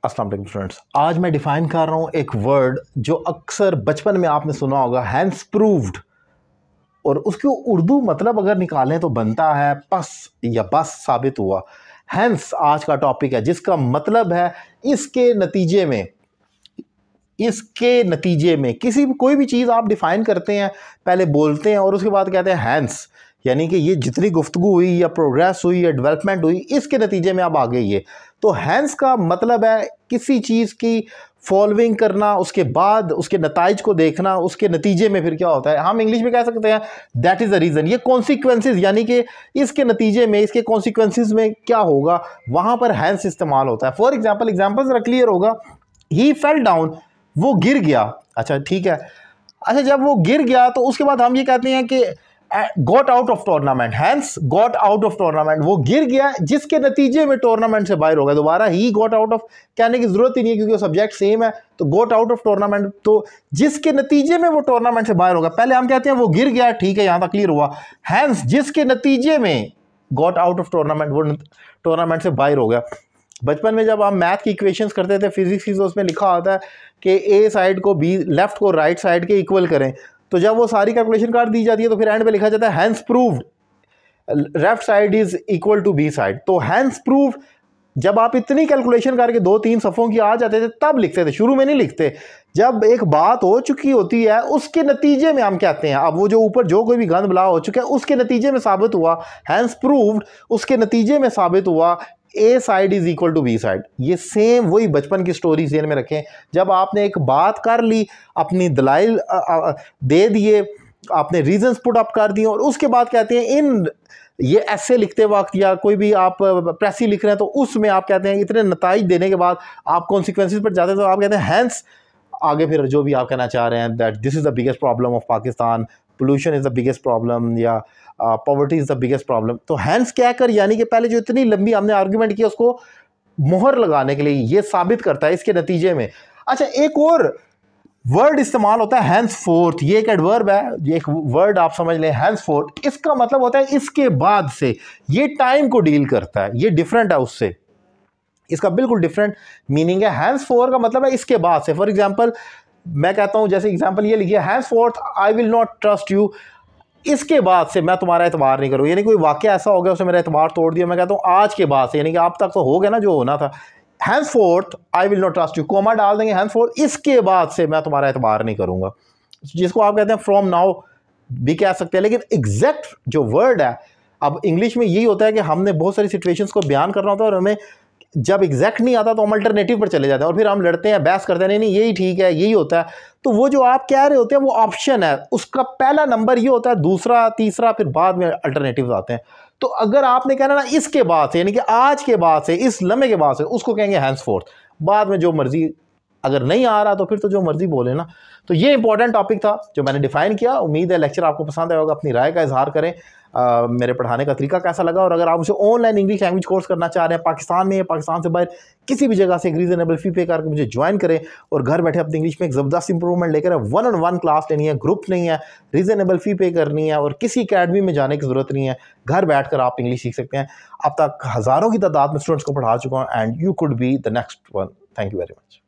अस्सलाम वालेकुम स्टूडेंट्स, आज मैं डिफाइन कर रहा हूँ एक वर्ड जो अक्सर बचपन में आपने सुना होगा, हैंस प्रूव्ड। और उसकी उर्दू मतलब अगर निकालें तो बनता है पस या बस साबित हुआ। हैंस आज का टॉपिक है जिसका मतलब है इसके नतीजे में कोई भी चीज़ आप डिफाइन करते हैं, पहले बोलते हैं और उसके बाद कहते हैं हैंस, यानी कि ये जितनी गुफ्तगू हुई या प्रोग्रेस हुई या डेवलपमेंट हुई, इसके नतीजे में अब आगे ये। तो हैंस का मतलब है किसी चीज़ की फॉलोइंग करना, उसके बाद उसके नताइज को देखना, उसके नतीजे में फिर क्या होता है। हम इंग्लिश में कह सकते हैं दैट इज़ द रीज़न। ये कॉन्सिक्वेंसेज, यानी कि इसके नतीजे में, इसके कॉन्सिक्वेंसेज में क्या होगा, वहाँ पर हैंस इस्तेमाल होता है। फॉर एग्जाम्पल ज़रा क्लियर होगा। ही फेल डाउन, वो गिर गया। अच्छा ठीक है, अच्छा जब वो गिर गया तो उसके बाद हम ये कहते हैं कि got out of tournament, hence got out of tournament. वो गिर गया जिसके नतीजे में टूर्नामेंट से बाहर हो गया। दोबारा ही गॉट आउट ऑफ कहने की जरूरत ही नहीं है क्योंकि वो सब्जेक्ट सेम है। तो गॉट आउट ऑफ टूर्नामेंट, तो जिसके नतीजे में वो टूर्नामेंट से बाहर होगा। पहले हम कहते हैं वो गिर गया, ठीक है, यहां तक क्लियर हुआ। हैंस जिसके नतीजे में गॉट आउट ऑफ टूर्नामेंट, वो टूर्नामेंट से बाहर हो गया। बचपन में जब हम मैथ की इक्वेशंस करते थे, फिजिक्स की, तो उसमें लिखा होता है कि ए साइड को बी, लेफ्ट को राइट साइड के इक्वल करें। तो जब वो सारी कैलकुलेशन कर दी जाती है तो फिर एंड पे लिखा जाता है hence proved left side is equal to B side. तो हैंस प्रूव्ड जब आप इतनी कैलकुलेशन करके 2-3 सफ़ों की आ जाते थे तब लिखते थे, शुरू में नहीं लिखते। जब एक बात हो चुकी होती है उसके नतीजे में हम कहते हैं, अब वो जो ऊपर जो कोई भी गंद बला हो चुका है उसके नतीजे में साबित हुआ, हैंस प्रूव्ड, उसके नतीजे में साबित हुआ A side is equal to B side. ये सेम वही बचपन की स्टोरी जेल में रखें। जब आपने एक बात कर ली, अपनी दलाइल दे दिए, आपने रीजंस पुट अप कर दिए और उसके बाद कहते हैं इन ये ऐसे लिखते वक्त या कोई भी आप प्रेसी लिख रहे हैं तो उसमें आप कहते हैं इतने नताइज देने के बाद आप कॉन्सिक्वेंसेज पर जाते हैं तो आप कहते हैं हैंस, आगे फिर जो भी आप कहना चाह रहे हैं that this is the biggest problem of Pakistan, pollution is the biggest problem, या poverty is the biggest problem. तो हैंस क्या कर, यानी कि पहले जो इतनी लंबी हमने आर्ग्यूमेंट किया उसको मोहर लगाने के लिए ये साबित करता है इसके नतीजे में। अच्छा एक और वर्ड इस्तेमाल होता है हैंस फोर्थ। ये एक एडवर्ब है, ये एक वर्ड आप समझ लें हैंस फोर्थ। इसका मतलब होता है इसके बाद से। ये टाइम को डील करता है, ये डिफरेंट है उससे, इसका बिल्कुल डिफरेंट मीनिंग है। हैंस फोर का मतलब है इसके बाद से। फॉर एग्जाम्पल मैं कहता हूं, जैसे एग्जाम्पल ये लिखिए henceforth I will not trust you, इसके बाद से मैं तुम्हारा एतबार नहीं करूँ। यानी कोई वाकया ऐसा हो गया उसने मेरा एतबार तोड़ दिया, मैं कहता हूँ आज के बाद से, यानी कि आप तक तो हो गया ना जो होना था। Henceforth I will not trust you, comma डाल देंगे, हैंस फोर्थ इसके बाद से मैं तुम्हारा एतबार नहीं करूँगा, जिसको आप कहते हैं फ्रॉम नाउ भी कह सकते हैं। लेकिन एग्जैक्ट जो वर्ड है, अब इंग्लिश में यही होता है कि हमने बहुत सारी सिचुएशंस को बयान करना होता है और हमें जब एग्जैक्ट नहीं आता तो हम अल्टरनेटिव पर चले जाते हैं और फिर हम लड़ते हैं, बहस करते हैं, नहीं नहीं यही ठीक है, यही होता है। तो वो जो आप कह रहे होते हैं वो ऑप्शन है, उसका पहला नंबर ये होता है, दूसरा तीसरा फिर बाद में अल्टरनेटिव आते हैं। तो अगर आपने कहना ना इसके बाद से, यानी कि आज के बाद से, इस लम्हे के बाद से, उसको कहेंगे हैंस फोर्थ। बाद में जो मर्जी, अगर नहीं आ रहा तो फिर तो जो मर्जी बोले ना। तो ये इंपॉर्टेंट टॉपिक था जो मैंने डिफाइन किया। उम्मीद है लेक्चर आपको पसंद आया होगा। अपनी राय का इजहार करें, मेरे पढ़ाने का तरीका कैसा लगा। और अगर आप मुझे ऑनलाइन इंग्लिश लैंग्वेज कोर्स करना चाह रहे हैं पाकिस्तान में या पाकिस्तान से बाहर किसी भी जगह से, एक रीजनेबल फी पे करके मुझे ज्वाइन करें और घर बैठे अपनी इंग्लिश में एक ज़बरदस्त इंप्रूवमेंट लेकर 1-on-1 क्लास लेनी है, ग्रुप नहीं है, रीजनेबल फी पे करनी है और किसी अकेडमी में जाने की ज़रूरत नहीं है, घर बैठ कर आप इंग्लिश सीख सकते हैं। अब तक हज़ारों की तादाद में स्टूडेंट्स को पढ़ा चुका हूँ and you could be the next one. Thank you very much.